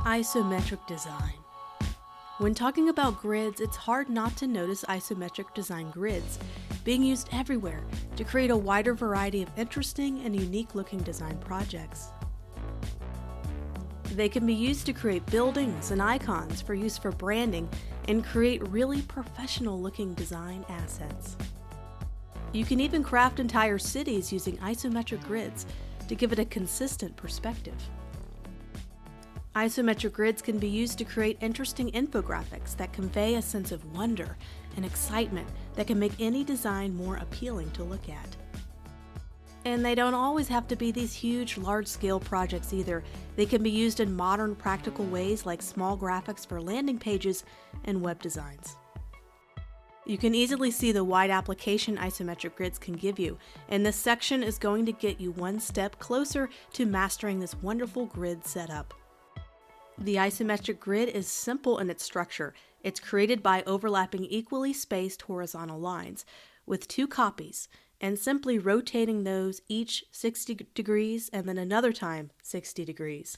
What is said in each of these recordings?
Isometric design. When talking about grids, it's hard not to notice isometric design grids being used everywhere to create a wider variety of interesting and unique looking design projects. They can be used to create buildings and icons for use for branding and create really professional looking design assets. You can even craft entire cities using isometric grids to give it a consistent perspective. Isometric grids can be used to create interesting infographics that convey a sense of wonder and excitement that can make any design more appealing to look at. And they don't always have to be these huge, large-scale projects either. They can be used in modern, practical ways like small graphics for landing pages and web designs. You can easily see the wide application isometric grids can give you, and this section is going to get you one step closer to mastering this wonderful grid setup. The isometric grid is simple in its structure. It's created by overlapping equally spaced horizontal lines with two copies and simply rotating those each 60 degrees and then another time 60 degrees.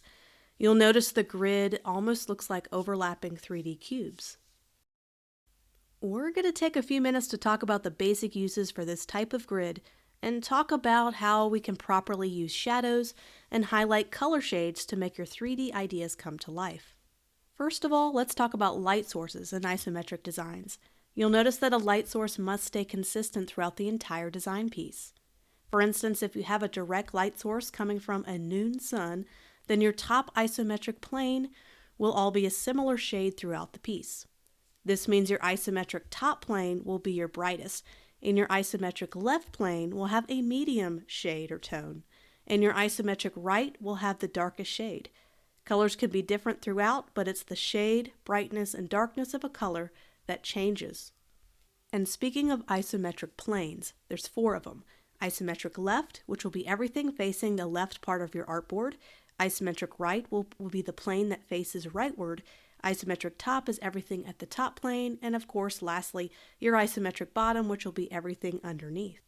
You'll notice the grid almost looks like overlapping 3D cubes. We're going to take a few minutes to talk about the basic uses for this type of grid and talk about how we can properly use shadows and highlight color shades to make your 3D ideas come to life. First of all, let's talk about light sources in isometric designs. You'll notice that a light source must stay consistent throughout the entire design piece. For instance, if you have a direct light source coming from a noon sun, then your top isometric plane will all be a similar shade throughout the piece. This means your isometric top plane will be your brightest, and your isometric left plane will have a medium shade or tone, and your isometric right will have the darkest shade. Colors can be different throughout, but it's the shade, brightness, and darkness of a color that changes. And speaking of isometric planes, there's 4 of them. Isometric left, which will be everything facing the left part of your artboard. Isometric right will be the plane that faces rightward. Isometric top is everything at the top plane, and of course, lastly, your isometric bottom, which will be everything underneath.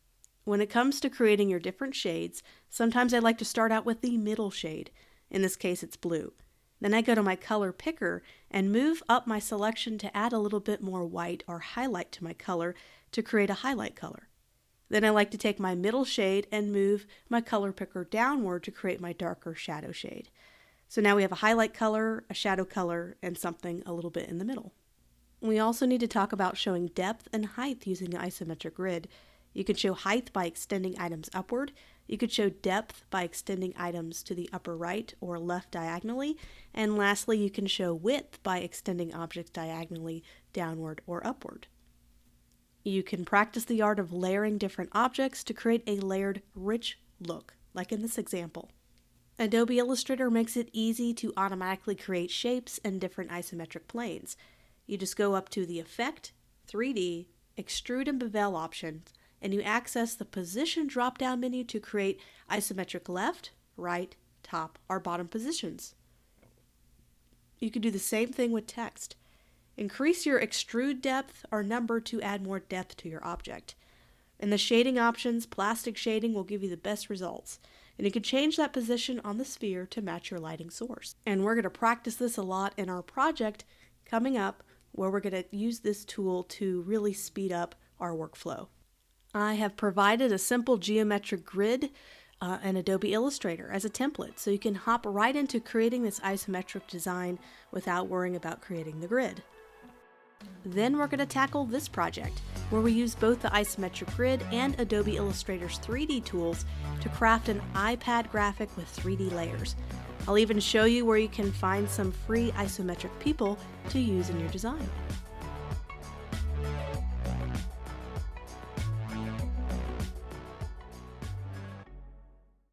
When it comes to creating your different shades, sometimes I like to start out with the middle shade. In this case, it's blue. Then I go to my color picker and move up my selection to add a little bit more white or highlight to my color to create a highlight color. Then I like to take my middle shade and move my color picker downward to create my darker shadow shade. So now we have a highlight color, a shadow color, and something a little bit in the middle. We also need to talk about showing depth and height using the isometric grid. You can show height by extending items upward. You could show depth by extending items to the upper right or left diagonally. And lastly, you can show width by extending objects diagonally downward or upward. You can practice the art of layering different objects to create a layered, rich look, like in this example. Adobe Illustrator makes it easy to automatically create shapes and different isometric planes. You just go up to the Effect, 3D, Extrude and Bevel options, and you access the Position drop-down menu to create isometric left, right, top, or bottom positions. You can do the same thing with text. Increase your extrude depth or number to add more depth to your object. In the shading options, plastic shading will give you the best results. And you can change that position on the sphere to match your lighting source. And we're going to practice this a lot in our project coming up, where we're going to use this tool to really speed up our workflow. I have provided a simple geometric grid in Adobe Illustrator as a template, so you can hop right into creating this isometric design without worrying about creating the grid. Then we're going to tackle this project, where we use both the isometric grid and Adobe Illustrator's 3D tools to craft an iPad graphic with 3D layers. I'll even show you where you can find some free isometric people to use in your design.